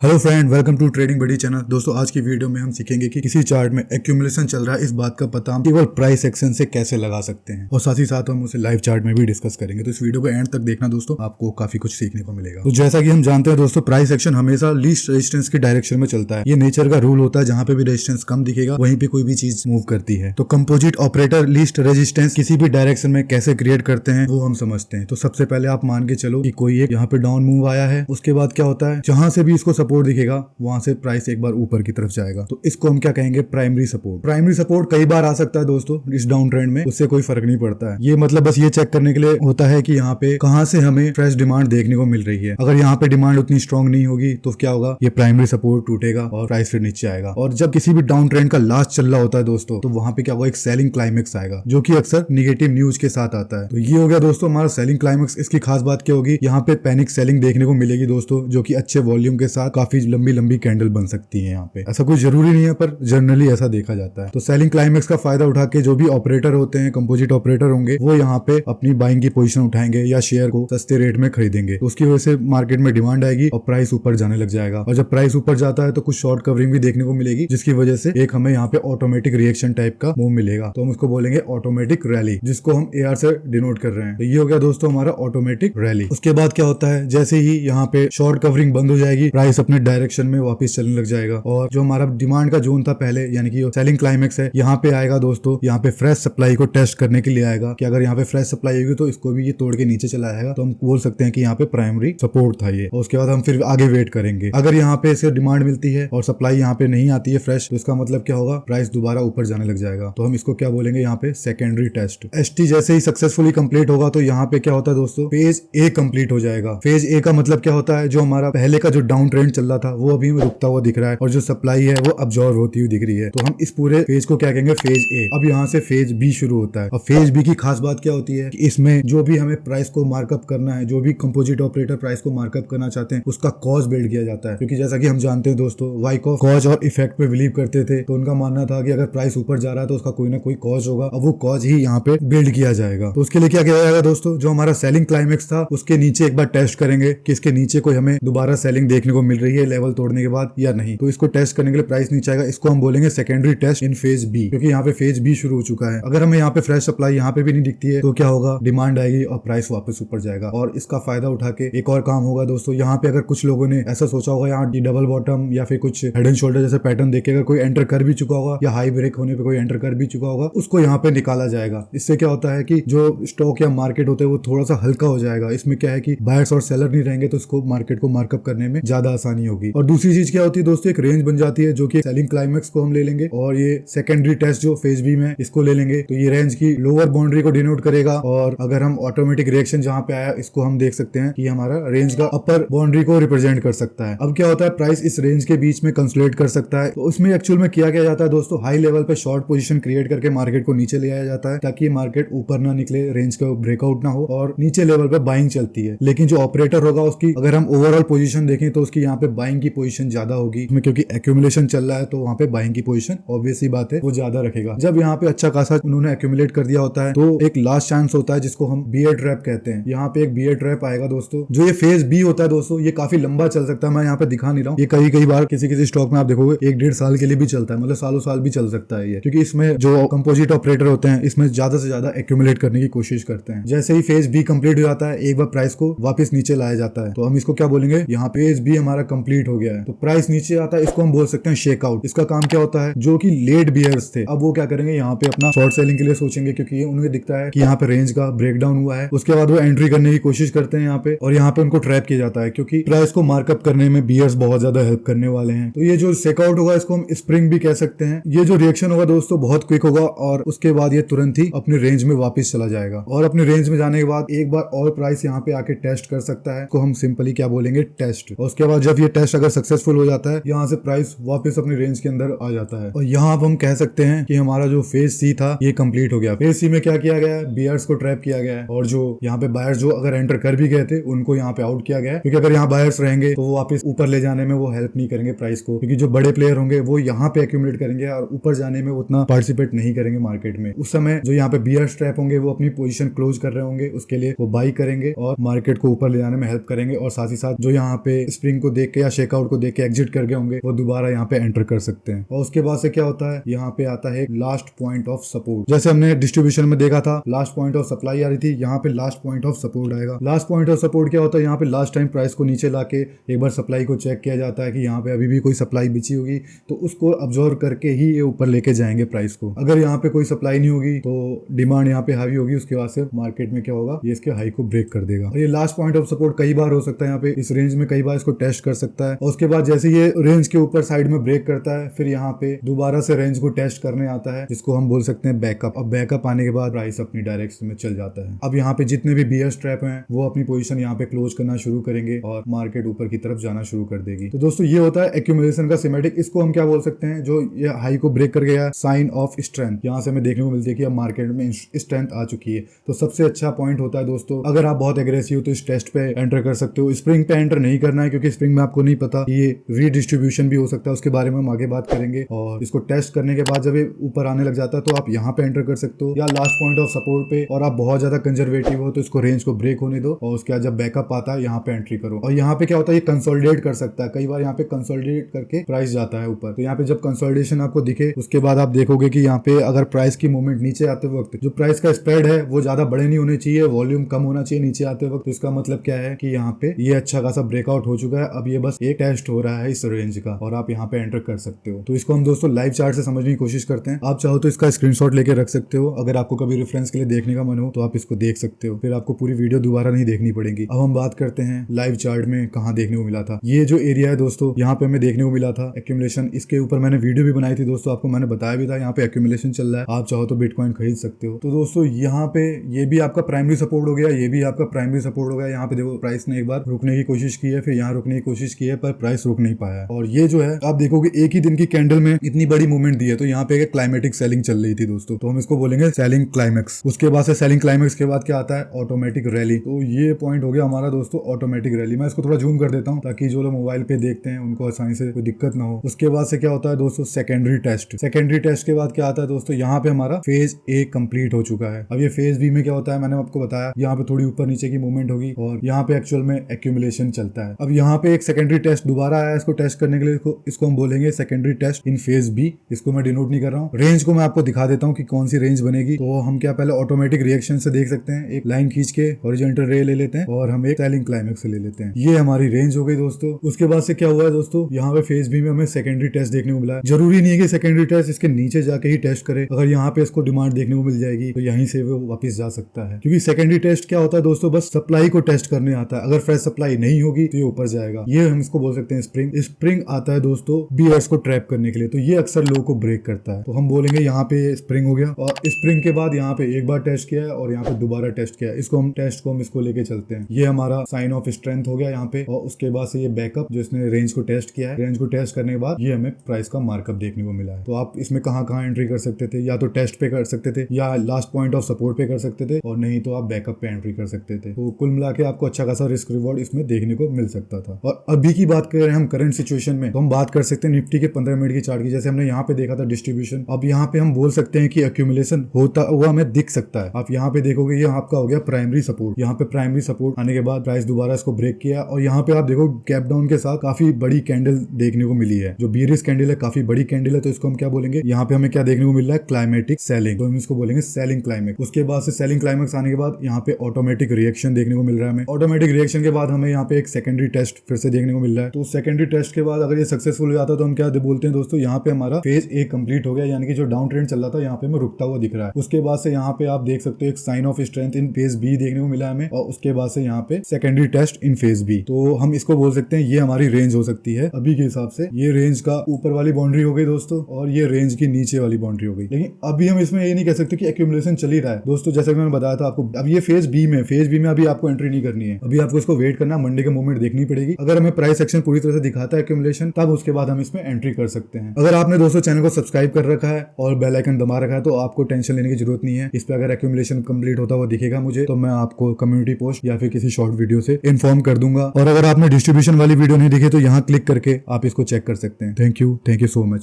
Hello friend, welcome to trading buddy channel. दोस्तों, आज की वीडियो में हम सीखेंगे कि किसी चार्ट में एक्यूमुलेशन चल रहा है, इस बात का पता हम केवल प्राइस एक्शन से कैसे लगा सकते हैं, और साथ ही साथ हम उसे लाइव चार्ट में भी डिस्कस करेंगे। तो इस वीडियो को एंड तक देखना दोस्तों, आपको काफी कुछ सीखने को मिलेगा। तो जैसा कि हम जानते हैं दोस्तों, प्राइस एक्शन हमेशा लीस्ट रेजिस्टेंस की डायरेक्शन में चलता है। ये नेचर का रूल होता है, जहां पे भी रेजिस्टेंस कम दिखेगा वहीं पे कोई भी चीज मूव करती है। तो कंपोजिट ऑपरेटर लीस्ट रेजिस्टेंस किसी भी डायरेक्शन में कैसे क्रिएट करते हैं वो हम समझते हैं। तो सबसे पहले आप मान के चलो कि कोई एक यहाँ पे डाउन मूव आया है, उसके बाद क्या होता है, जहां से भी इसको सपोर्ट दिखेगा वहां से प्राइस एक बार ऊपर की तरफ जाएगा। तो इसको हम क्या कहेंगे, प्राइमरी सपोर्ट। प्राइमरी सपोर्ट कई बार आ सकता है दोस्तों इस डाउन ट्रेंड में, उससे कोई फर्क नहीं पड़ता है। ये मतलब बस ये चेक करने के लिए होता है कि यहाँ पे कहां से हमें फ्रेश डिमांड देखने को मिल रही है। अगर यहाँ पे डिमांड उतनी स्ट्रांग नहीं होगी तो क्या होगा, ये प्राइमरी सपोर्ट टूटेगा और प्राइस फिर नीचे आएगा। और जब किसी भी डाउन ट्रेंड का लास्ट चल रहा होता है दोस्तों, तो वहां पे क्या होगा, एक सेलिंग क्लाइमेक्स आएगा, जो कि अक्सर निगेटिव न्यूज के साथ आता है। तो ये हो गया दोस्तों हमारा सेलिंग क्लाइमेक्स। इसकी खास बात क्या होगी, यहाँ पे पैनिक सेलिंग देखने को मिलेगी दोस्तों, जो कि अच्छे वॉल्यूम के साथ काफी लंबी लंबी कैंडल बन सकती है। यहाँ पे ऐसा कोई जरूरी नहीं है, पर जनरली ऐसा देखा जाता है। तो सेलिंग क्लाइमेक्स का फायदा उठा के जो भी ऑपरेटर होते हैं, कंपोजिट ऑपरेटर होंगे, वो यहाँ पे अपनी बाइंग की पोजीशन उठाएंगे या शेयर को सस्ते रेट में खरीदेंगे। तो उसकी वजह से मार्केट में डिमांड आएगी और प्राइस ऊपर जाने लग जाएगा। और जब प्राइस ऊपर जाता है तो कुछ शॉर्ट कवरिंग भी देखने को मिलेगी, जिसकी वजह से एक हमें यहाँ पे ऑटोमेटिक रिएक्शन टाइप का मूव मिलेगा। तो हम उसको बोलेंगे ऑटोमेटिक रैली, जिसको हम AR से डिनोट कर रहे हैं। तो ये हो गया दोस्तों हमारा ऑटोमेटिक रैली। उसके बाद क्या होता है, जैसे ही यहाँ पे शॉर्ट कवरिंग बंद हो जाएगी, प्राइस अपने डायरेक्शन में वापस चलने लग जाएगा। और जो हमारा डिमांड का जोन था पहले, यानी कि सेलिंग क्लाइमेक्स है, यहाँ पे आएगा दोस्तों। यहाँ पे फ्रेश सप्लाई को टेस्ट करने के लिए आएगा कि अगर यहाँ पे फ्रेश सप्लाई होगी तो इसको भी ये तोड़ के नीचे चला आएगा। तो हम बोल सकते हैं कि यहाँ पे प्राइमरी सपोर्ट था ये। और उसके बाद हम फिर आगे वेट करेंगे। अगर यहाँ पे इसे डिमांड मिलती है और सप्लाई यहाँ पे नहीं आती है फ्रेश, तो इसका मतलब क्या होगा, प्राइस दोबारा ऊपर जाने लग जाएगा। तो हम इसको क्या बोलेंगे, यहाँ पे सेकेंडरी टेस्ट। ST जैसे ही सक्सेसफुली कंप्लीट होगा तो यहाँ पे क्या होता है दोस्तों, फेज A कंप्लीट हो जाएगा। फेज A का मतलब क्या होता है, जो हमारा पहले का जो डाउन ट्रेंड चल रहा था वो अभी रुकता हुआ दिख रहा है, और जो सप्लाई है वो अब्जॉर्व होती हुई दिख रही है। तो हम इस पूरे फेज को क्या कहेंगे, फेज A। अब यहाँ से फेज B शुरू होता है। और फेज B की खास बात क्या होती है कि इसमें जो भी हमें प्राइस को मार्कअप करना है, जो भी कंपोजिट ऑपरेटर प्राइस को मार्कअप करना चाहते हैं, उसका कॉज बिल्ड किया जाता है। क्योंकि जैसा कि हम जानते हैं दोस्तों, वाइकॉफ कॉज और इफेक्ट पे बिलीव करते थे। तो उनका मानना था कि अगर प्राइस ऊपर जा रहा है तो उसका कोई ना कोई कॉज होगा, और वो कॉज ही यहाँ पे बिल्ड किया जाएगा। तो उसके लिए क्या किया जाएगा दोस्तों, जो हमारा सेलिंग क्लाइमेक्स था उसके नीचे एक बार टेस्ट करेंगे कि इसके नीचे कोई हमें दोबारा सेलिंग देखने को मिल रही है लेवल तोड़ने के बाद या नहीं। तो इसको टेस्ट करने के लिए प्राइस नीचे आएगा। इसको हम बोलेंगे सेकेंडरी टेस्ट इन फेज B, क्योंकि यहाँ पे फेज B शुरू हो चुका है। अगर हमें यहाँ पे फ्रेश सप्लाई यहाँ पे भी नहीं दिखती है तो क्या होगा, डिमांड आएगी और प्राइस वापस ऊपर जाएगा। और इसका फायदा उठा के एक और काम होगा दोस्तों, यहाँ पे अगर कुछ लोगों ने ऐसा सोचा होगा, यहाँ डबल बॉटम या फिर कुछ हेड एंड शोल्डर जैसे पैटर्न देख के अगर कोई एंटर कर भी चुका होगा, या हाई ब्रेक होने पे कोई एंटर कर भी चुका होगा, उसको यहाँ पे निकाला जाएगा। इससे क्या होता है कि जो स्टॉक या मार्केट होते हैं वो थोड़ा सा हल्का हो जाएगा। इसमें क्या है कि बायर्स और सेलर नहीं रहेंगे, तो इसको मार्केट को मार्कअप करने में ज्यादा आसानी होगी। और दूसरी चीज क्या होती है दोस्तों, एक रेंज बन जाती है, जो कि सेलिंग क्लाइमेक्स को हम ले लेंगे, और ये सेकेंडरी टेस्ट जो फेज B में इसको ले लेंगे। तो ये रेंज की लोअर बाउंड्री को डिनोट करेगा। और अगर हम ऑटोमेटिक रिएक्शन जहां पे आया, इसको हम देख सकते हैं कि हमारा रेंज का अपर बाउंड्री को रिप्रेजेंट कर सकता है। अब क्या होता है, प्राइस इस रेंज के बीच में कंसोलिडेट कर सकता है। तो उसमें एक्चुअल में क्या जाता है दोस्तों, हाई लेवल पे शॉर्ट पोजीशन क्रिएट करके मार्केट को नीचे ले आया जाता है, ताकि मार्केट ऊपर ना निकले, रेंज का ब्रेकआउट ना हो, और नीचे लेवल पे बाइंग चलती है। लेकिन जो ऑपरेटर होगा उसकी अगर हम ओवरऑल पोजीशन देखें तो उसकी यहाँ पे बाइंग की पोजीशन ज्यादा होगी, क्योंकि एक्यूमुलेशन चल रहा है। तो वहाँ पे बाइंग की पोजीशन ऑब्वियस ही बात है वो ज्यादा रखेगा। जब यहाँ पे अच्छा खासा उन्होंने एक्यूमुलेट कर दिया होता है, तो एक लास्ट चांस होता है जिसको हम बियर ट्रैप कहते हैं। यहाँ पे एक बियर ट्रैप आएगा दोस्तों। जो ये फेज B होता है दोस्तों, ये काफी लंबा चल सकता है। मैं यहाँ पे दिखा नहीं रहा हूँ, ये कई बार किसी स्टॉक में आप देखोगे 1-1.5 साल के लिए भी चलता है, मतलब सालों साल भी चल सकता है ये। क्योंकि इसमें जो कंपोजिट ऑपरेटर होते हैं, इसमें ज्यादा से ज्यादा एक्यूमुलेट करने की कोशिश करते हैं। जैसे ही फेज B कंप्लीट हो जाता है, एक बार प्राइस को वापस नीचे लाया जाता है। तो हम इसको क्या बोलेंगे, यहाँ फेज B हमारा कंप्लीट हो गया है, तो प्राइस नीचे आता है, इसको हम बोल सकते हैं शेकआउट। इसका काम क्या होता है, जो कि लेट बियर्स थे, अब वो क्या करेंगे, यहाँ पे अपना शॉर्ट सेलिंग के लिए सोचेंगे, क्योंकि उन्हें दिखता है कि यहाँ पे रेंज का ब्रेकडाउन हुआ है। उसके बाद वो एंट्री करने की कोशिश करते हैं यहाँ पे, और यहाँ पे उनको ट्रैप किया जाता है, क्योंकि प्राइस को मार्कअप करने में बियर्स बहुत ज्यादा हेल्प करने वाले हैं। तो ये जो शेकआउट होगा इसको हम स्प्रिंग भी कह सकते हैं। ये जो रिएक्शन होगा दोस्तों बहुत क्विक होगा, और उसके बाद ये तुरंत ही अपने रेंज में वापस चला जाएगा। और अपने रेंज में जाने के बाद एक बार और प्राइस यहाँ पे आके टेस्ट कर सकता है, को हम सिंपली क्या बोलेंगे, टेस्ट। और उसके बाद जब ये टेस्ट अगर सक्सेसफुल हो जाता है, यहाँ से प्राइस वापस अपनी रेंज के अंदर आ जाता है। और यहाँ अब हम कह सकते हैं कि हमारा जो फेज C था ये कंप्लीट हो गया। फेज C में क्या किया गया है, बियर्स को ट्रैप किया गया है, और जो यहाँ पे बायर्स जो अगर एंटर कर भी गए थे उनको यहाँ पे आउट किया गया है। क्योंकि अगर यहाँ बायर्स रहेंगे तो वो वापस ऊपर ले जाने में वो हेल्प नहीं करेंगे प्राइस को, क्योंकि जो बड़े प्लेयर होंगे वो यहाँ पे एक्यूमुलेट करेंगे और ऊपर जाने में उतना पार्टिसिपेट नहीं करेंगे मार्केट में। उस समय जो यहाँ पे बियर्स ट्रैप होंगे वो अपनी पोजीशन क्लोज कर रहे होंगे, उसके लिए वो बाई करेंगे और मार्केट को ऊपर ले जाने में हेल्प करेंगे। और साथ ही साथ जो यहाँ पे स्प्रिंग को देख देख के या शेकआउट को देख के एग्जिट कर गए होंगे वो दोबारा यहाँ पे एंटर कर सकते हैं। और उसके बाद से क्या होता है, यहाँ पे आता है लास्ट पॉइंट ऑफ सपोर्ट। जैसे हमने डिस्ट्रीब्यूशन में देखा था लास्ट पॉइंट ऑफ सप्लाई आ रही थी, यहाँ पे लास्ट पॉइंट ऑफ सपोर्ट आएगा। लास्ट पॉइंट ऑफ सपोर्ट क्या होता है, यहाँ पे लास्ट टाइम प्राइस को नीचे लाके एक बार सप्लाई को चेक किया जाता है कि यहाँ पे अभी भी कोई सप्लाई बची होगी तो उसको ऑब्जर्व करके ही ये ऊपर लेके जाएंगे प्राइस को। अगर यहाँ पे कोई सप्लाई नहीं होगी तो डिमांड यहाँ पे हावी होगी, उसके बाद से मार्केट में क्या होगा, ये इसके हाई को ब्रेक कर देगा। और ये लास्ट पॉइंट ऑफ सपोर्ट कई बार हो सकता है, यहाँ पे इस रेंज में कई बार इसको टेस्ट कर सकता है। और उसके बाद जैसे ये रेंज के ऊपर साइड में ब्रेक करता है फिर यहाँ पे दोबारा से रेंज को टेस्ट करने आता है, जिसको हम बोल सकते हैं बैकअप। अब बैकअप आने के बाद प्राइस अपनी डायरेक्शन में चल जाता है। अब यहाँ पे जितने भी बियर स्ट्रैप हैं वो अपनी पोजीशन यहाँ पे क्लोज करना शुरू करेंगे और मार्केट ऊपर की तरफ जाना शुरू कर देगी। तो दोस्तों ये होता है एक्यूमुलेशन का सिमेटिक। इसको हम क्या बोल सकते हैं, जो ये हाई को ब्रेक कर गया, साइन ऑफ स्ट्रेंथ। यहाँ से हमें देखने को मिलती है कि अब मार्केट में स्ट्रेंथ आ चुकी है। तो सबसे अच्छा पॉइंट होता है दोस्तों, अगर आप बहुत एग्रेसिव हो तो इस टेस्ट पे एंटर कर सकते हो। स्प्रिंग पे एंटर नहीं करना है क्योंकि स्प्रिंग में आपको नहीं पता ये रीडिस्ट्रीब्यूशन भी हो सकता है, उसके बारे में हम आगे बात करेंगे। और इसको टेस्ट करने के बाद जब ये ऊपर आने लग जाता है तो आप यहाँ पे एंटर कर सकते हो या लास्ट पॉइंट ऑफ सपोर्ट पे। और आप बहुत ज्यादा कंजर्वेटिव हो तो इसको रेंज को ब्रेक होने दो और उसके बाद जब बैकअप आता है यहाँ पे एंट्री करो। और यहाँ पे क्या होता है, ये कंसोलिडेट कर सकता है, कई बार यहाँ पे कंसोलिडेट करके प्राइस जाता है ऊपर। तो यहाँ पे जब कंसोलिडेशन आपको दिखे उसके बाद आप देखोगे कि यहाँ पे अगर प्राइस की मूवमेंट नीचे आते वक्त जो प्राइस का स्प्रेड है वो ज्यादा बड़े नहीं होने चाहिए, वॉल्यूम कम होना चाहिए नीचे आते वक्त। तो इसका मतलब क्या है कि यहाँ पे ये अच्छा खासा ब्रेकआउट हो चुका है। अब ये बस एक टेस्ट हो रहा है इस रेंज का और आप यहाँ पे एंटर कर सकते हो। तो इसको हम दोस्तों लाइव चार्ट से समझने की कोशिश करते हैं। आप चाहो तो इसका स्क्रीनशॉट लेके रख सकते हो, अगर आपको कभी रेफरेंस के लिए देखने का मन हो तो आप इसको देख सकते हो, फिर आपको पूरी वीडियो दोबारा नहीं देखनी पड़ेगी। अब हम बात करते हैं लाइव चार्ट में कहाँ देखने को मिला था। ये जो एरिया है दोस्तों यहाँ पे हमें देखने को मिला था एक्यूमुलेशन। इसके ऊपर मैंने वीडियो भी बनाई थी दोस्तों, आपको मैंने बताया भी था यहाँ पे एक्यूमुलेशन चल रहा है, आप चाहो तो बिटकॉइन खरीद सकते हो। तो दोस्तों यहाँ पे ये भी आपका प्राइमरी सपोर्ट हो गया, ये भी आपका प्राइमरी सपोर्ट हो गया। यहाँ पे देखो प्राइस ने एक बार रुकने की कोशिश की है, फिर यहाँ रुकने की कोशिश की है पर प्राइस रुक नहीं पाया। और ये जो है आप देखोगे एक ही दिन की कैंडल में इतनी बड़ी मूवमेंट दी है। तो यहाँ पे क्लाइमेटिक सेलिंग चल रही थी दोस्तों, तो हम इसको बोलेंगे सेलिंग क्लाइमेक्स। उसके बाद से सेलिंग क्लाइमेक्स के बाद क्या आता है, ऑटोमेटिक रैली। तो ये पॉइंट हो गया हमारा दोस्तों ऑटोमेटिक रैली। मैं इसको थोड़ा जूम कर देता हूँ ताकि जो लोग मोबाइल पे देखते हैं उनको आसानी से कोई दिक्कत ना हो। उसके बाद से क्या होता है दोस्तों, सेकेंडरी टेस्ट। सेकेंडरी टेस्ट के बाद क्या आता है दोस्तों, यहाँ पे हमारा फेज ए कंप्लीट हो चुका है। अब ये फेज बी में क्या होता है, मैंने आपको बताया यहाँ पे थोड़ी ऊपर नीचे की मूवमेंट होगी और यहाँ पे एक्चुअल में एक्यूमुलेशन चलता है। अब यहाँ पे एक सेकेंडरी टेस्ट दोबारा आया, इसको टेस्ट करने के लिए इसको हम बोलेंगे सेकेंडरी टेस्ट इन फेज बी। इसको मैं डिनोट नहीं कर रहा हूँ, रेंज को मैं आपको दिखा देता हूँ कि कौन सी रेंज बनेगी। तो हम क्या पहले ऑटोमेटिक रिएक्शन से देख सकते हैं, एक लाइन खींच के हॉरिजॉन्टल रे ले लेते हैं और हम एक सेलिंग क्लाइमेक्स ले लेते हैं। ये हमारी रेंज हो गई दोस्तों। उसके बाद से क्या हुआ है दोस्तों, यहाँ पे फेज बी में हमें सेकेंडरी टेस्ट देखने को मिला है। जरूरी नहीं है कि सेकेंडरी टेस्ट इसके नीचे जाके ही टेस्ट करे, अगर यहाँ पे इसको डिमांड देखने को मिल जाएगी तो यहीं से वो वापस जा सकता है। क्योंकि सेकेंडरी टेस्ट क्या होता है दोस्तों, बस सप्लाई को टेस्ट करने आता है। अगर फ्रेश सप्लाई नहीं होगी तो ये ऊपर जाएगा। ये हम इसको बोल सकते हैं स्प्रिंग। स्प्रिंग आता है दोस्तों बीयर्स को ट्रैप करने के लिए, तो ये अक्सर लो को ब्रेक करता है। तो हम बोलेंगे यहाँ पे स्प्रिंग हो गया और स्प्रिंग के बाद यहाँ पे एक बार टेस्ट किया है और यहाँ पे दोबारा टेस्ट किया है। इसको हम टेस्ट को हम इसको लेके चलते हैं। ये हमारा साइन ऑफ स्ट्रेंथ हो गया यहाँ पे। और उसके बाद से ये बैकअप जो इसने रेंज को टेस्ट किया है, रेंज को टेस्ट करने के बाद ये हमें प्राइस का मार्कअप देखने को मिला है। तो आप इसमें कहाँ कहाँ एंट्री कर सकते थे, या तो टेस्ट पे कर सकते थे या लास्ट पॉइंट ऑफ सपोर्ट पे कर सकते थे, और नहीं तो आप बैकअप पे एंट्री कर सकते थे। तो कुल मिला के आपको अच्छा खासा रिस्क रिवॉर्ड इसमें देखने को मिल सकता था। और अभी की बात कर रहे हैं हम करंट सिचुएशन में, तो हम बात कर सकते हैं निफ्टी के 15 मिनट की चार्ट की। जैसे हमने यहाँ पे देखा था डिस्ट्रीब्यूशन, अब यहाँ पे हम बोल सकते हैं कि एक्यूमुलेशन होता हुआ हमें दिख सकता है। आप यहाँ पे देखोगे ये आपका हो गया प्राइमरी सपोर्ट। यहाँ पे प्राइमरी सपोर्ट आने के बाद प्राइस दोबारा इसको ब्रेक किया और यहाँ पे आप देखो गैप डाउन के साथ काफी बड़ी कैंडल देखने को मिली है। जो बीयरिश कैंडल है, काफी बड़ी कैंडल है, तो इसको हम क्या बोलेंगे, यहाँ पे हमें क्या देखने को मिल रहा है, क्लाइमेटिक सेलिंग। तो हम इसको बोलेंगे सेलिंग क्लाइमेक्स। उसके बाद से सेलिंग क्लाइमेक्स आने के बाद यहाँ पे ऑटोमेटिक रिएक्शन देखने को मिल रहा है हमें। ऑटोमेटिक रिएक्शन के बाद हमें यहाँ पे एक सेकेंडरी टेस्ट फिर से देखने को मिल रहा है। तो सेकेंडरी टेस्ट के बाद अगर ये सक्सेसफुल हो जाता तो हम क्या बोलते हैं दोस्तों, यहाँ पे हमारा फेज ए कंप्लीट हो गया, यानी कि जो डाउन ट्रेंड चल रहा था यहाँ पे हमें रुकता हुआ दिख रहा है। उसके बाद से यहाँ पे आप देख सकते हो एक sign of strength in phase B देखने को मिला हमें, और उसके बाद से यहाँ पे सेकेंडरी टेस्ट इन फेज बी। तो हम इसको बोल सकते हैं ये हमारी रेंज हो सकती है अभी के हिसाब से। ये रेंज का ऊपर वाली बाउंड्री हो गई दोस्तों, और ये रेंज की नीचे वाली बाउंड्री हो गई। लेकिन अभी हम इसमें ये नहीं कह सकते कि एक्यूमुलेशन चल ही रहा है दोस्तों। जैसे मैंने बताया था आपको, अब ये फेज बी में, फेज बी में अभी आपको एंट्री नहीं करनी है, अभी आपको इसको वेट करना, मंडे के मूवमेंट देखनी पड़ेगी। अगर हमें प्राइस एक्शन पूरी तरह से दिखाता है एक्यूमुलेशन, तब उसके बाद हम इसमें एंट्री कर सकते हैं। अगर आपने दोस्तों चैनल को सब्सक्राइब कर रखा है और बेल आइकन दबा रखा है तो आपको टेंशन लेने की जरूरत नहीं है। इस पे अगर एक्यूमुलेशन कंप्लीट होता हुआ दिखेगा मुझे, तो मैं आपको कम्युनिटी पोस्ट या फिर किसी शॉर्ट वीडियो से इन्फॉर्म कर दूंगा। और अगर आपने डिस्ट्रीब्यूशन वाली वीडियो नहीं दिखी तो यहाँ क्लिक करके आप इसको चेक कर सकते हैं। Thank you so much.